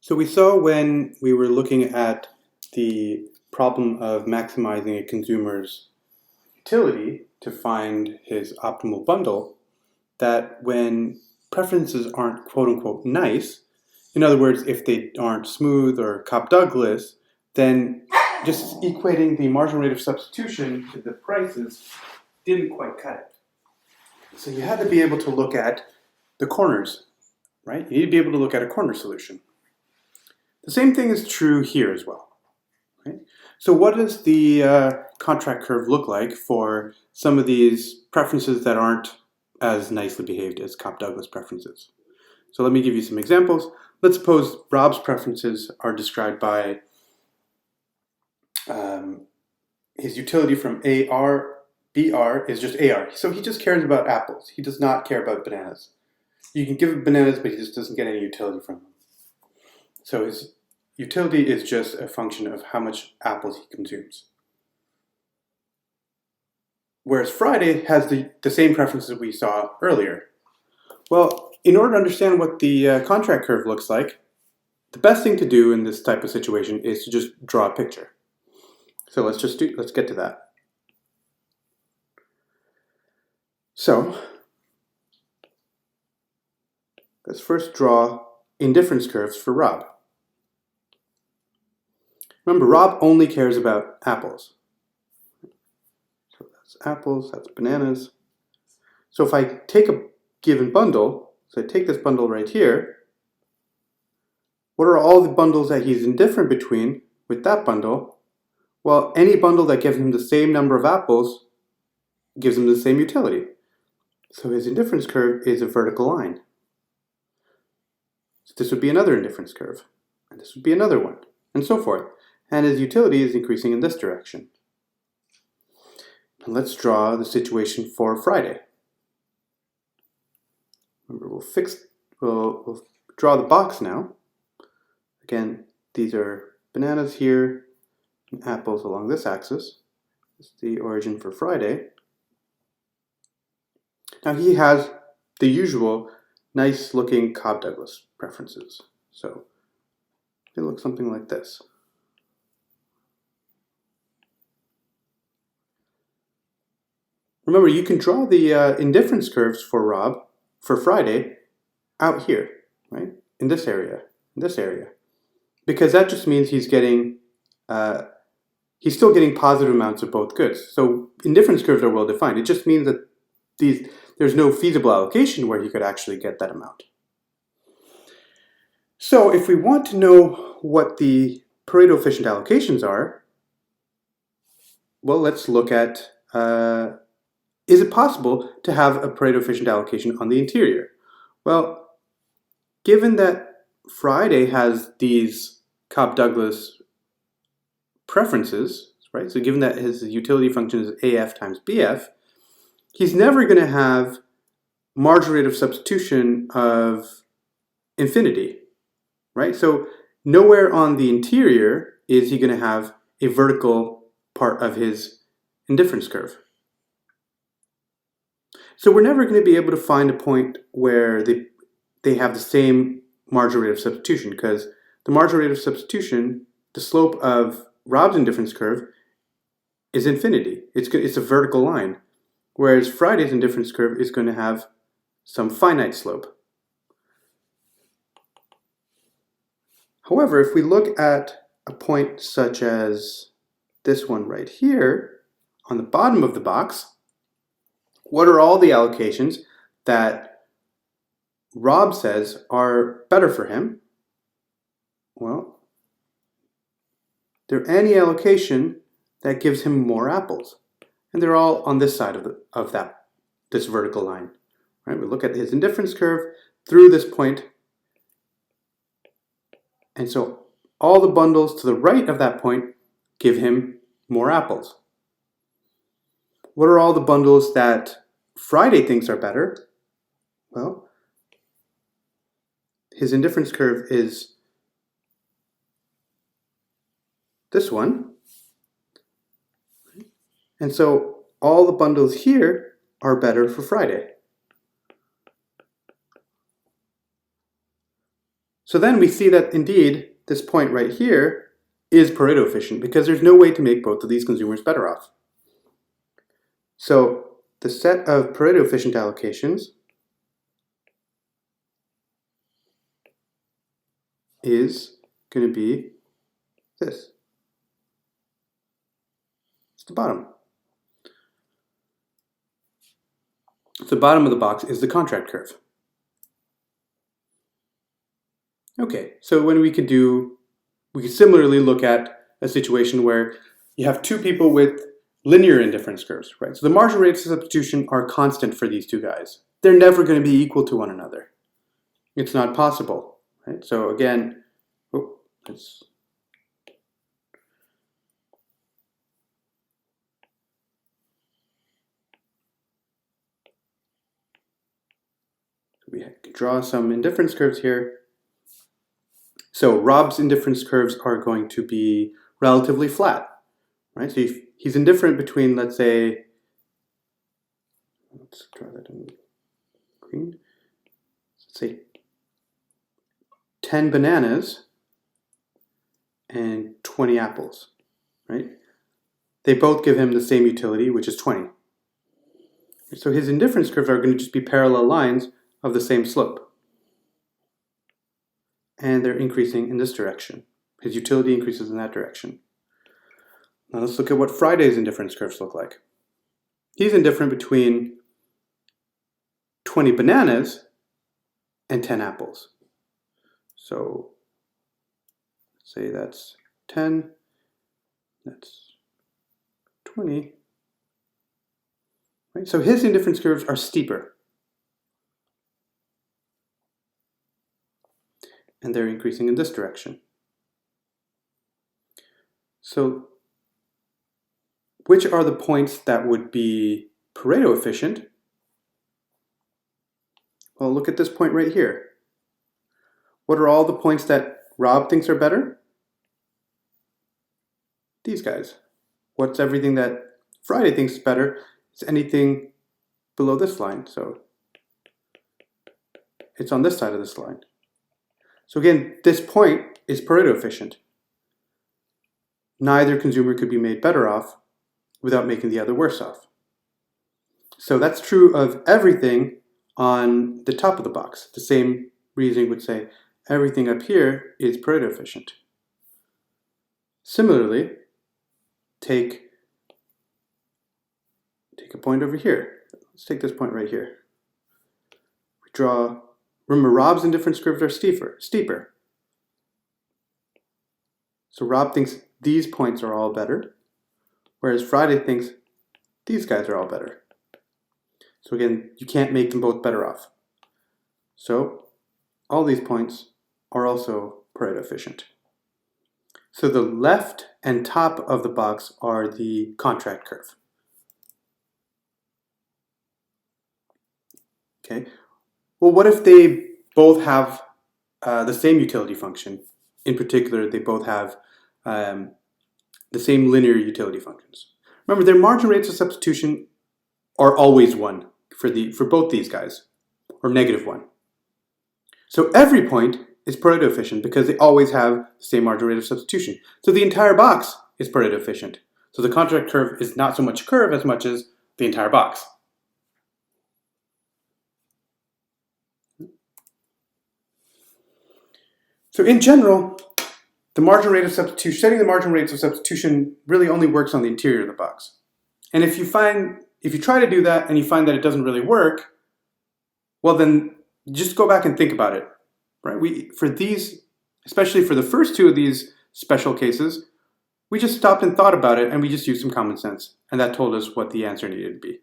So we saw when we were looking at the problem of maximizing a consumer's utility to find his optimal bundle, that when preferences aren't quote-unquote nice, in other words, if they aren't smooth or Cobb-Douglas, then just equating the marginal rate of substitution to the prices didn't quite cut it. So you had to be able to look at the corners, right? You need to be able to look at a corner solution. The same thing is true here as well. Right? So what does the contract curve look like for some of these preferences that aren't as nicely behaved as Cobb-Douglas preferences? So let me give you some examples. Let's suppose Rob's preferences are described by his utility from AR, BR is just AR. So he just cares about apples. He does not care about bananas. You can give him bananas, but he just doesn't get any utility from them. So his utility is just a function of how much apples he consumes. Whereas Friday has the same preferences we saw earlier. Well, in order to understand what the contract curve looks like, the best thing to do in this type of situation is to just draw a picture. So let's get to that. So let's first draw indifference curves for Rob. Remember, Rob only cares about apples. So that's apples, that's bananas. So if I take a given bundle, so I take this bundle right here, what are all the bundles that he's indifferent between with that bundle? Well, any bundle that gives him the same number of apples gives him the same utility. So his indifference curve is a vertical line. So this would be another indifference curve, and this would be another one, and so forth. And his utility is increasing in this direction. And let's draw the situation for Friday. Remember, we'll draw the box now. Again, these are bananas here, and apples along this axis. This is the origin for Friday. Now he has the usual nice looking Cobb-Douglas preferences. So they look something like this. Remember, you can draw the indifference curves for Rob, for Friday, out here, right? In this area, because that just means he's still getting positive amounts of both goods. So indifference curves are well defined. It just means that there's no feasible allocation where he could actually get that amount. So if we want to know what the Pareto efficient allocations are, well, let's look at, is it possible to have a Pareto efficient allocation on the interior? Well, given that Friday has these Cobb-Douglas preferences, right? So given that his utility function is AF times BF, he's never going to have marginal rate of substitution of infinity, right? So nowhere on the interior is he going to have a vertical part of his indifference curve. So we're never going to be able to find a point where they have the same marginal rate of substitution, because the marginal rate of substitution, the slope of Rob's indifference curve, is infinity. It's a vertical line, whereas Friday's indifference curve is going to have some finite slope. However, if we look at a point such as this one right here, on the bottom of the box, what are all the allocations that Rob says are better for him? Well, they're any allocation that gives him more apples. And they're all on this side of this vertical line. Right? We look at his indifference curve through this point. And so all the bundles to the right of that point give him more apples. What are all the bundles that Friday thinks are better? Well, his indifference curve is this one. And so all the bundles here are better for Friday. So then we see that indeed this point right here is Pareto efficient because there's no way to make both of these consumers better off. So the set of Pareto efficient allocations is going to be this. It's the bottom. So the bottom of the box is the contract curve. Okay, so when we could similarly look at a situation where you have two people with linear indifference curves, right? So the marginal rates of substitution are constant for these two guys. They're never going to be equal to one another. It's not possible, right? So again, we can draw some indifference curves here. So Rob's indifference curves are going to be relatively flat, right? So he's indifferent between, let's say, let's draw that in green. Let's say 10 bananas and 20 apples, right? They both give him the same utility, which is 20. So his indifference curves are going to just be parallel lines of the same slope. And they're increasing in this direction. His utility increases in that direction. Now let's look at what Friday's indifference curves look like. He's indifferent between 20 bananas and 10 apples. So let's say that's 10, that's 20. Right? So his indifference curves are steeper. And they're increasing in this direction. So which are the points that would be Pareto efficient? Well, look at this point right here. What are all the points that Rob thinks are better? These guys. What's everything that Friday thinks is better? It's anything below this line. So it's on this side of this line. So again, this point is Pareto efficient. Neither consumer could be made better off without making the other worse off. So that's true of everything on the top of the box. The same reasoning would say everything up here is Pareto efficient. Similarly, take a point over here. Let's take this point right here. We draw. Remember, Rob's indifference curves are steeper. So Rob thinks these points are all better, whereas Friday thinks these guys are all better. So again, you can't make them both better off. So all these points are also Pareto efficient. So the left and top of the box are the contract curve. Okay. Well, what if they both have the same utility function? In particular, they both have the same linear utility functions. Remember, their marginal rates of substitution are always 1 for both these guys, or -1. So every point is Pareto efficient because they always have the same marginal rate of substitution. So the entire box is Pareto efficient. So the contract curve is not so much a curve as much as the entire box. So in general, the marginal rate of substitution, setting the marginal rates of substitution really only works on the interior of the box. And if you try to do that and you find that it doesn't really work, well then just go back and think about it, right? For these, especially for the first two of these special cases, we just stopped and thought about it and we just used some common sense. And that told us what the answer needed to be.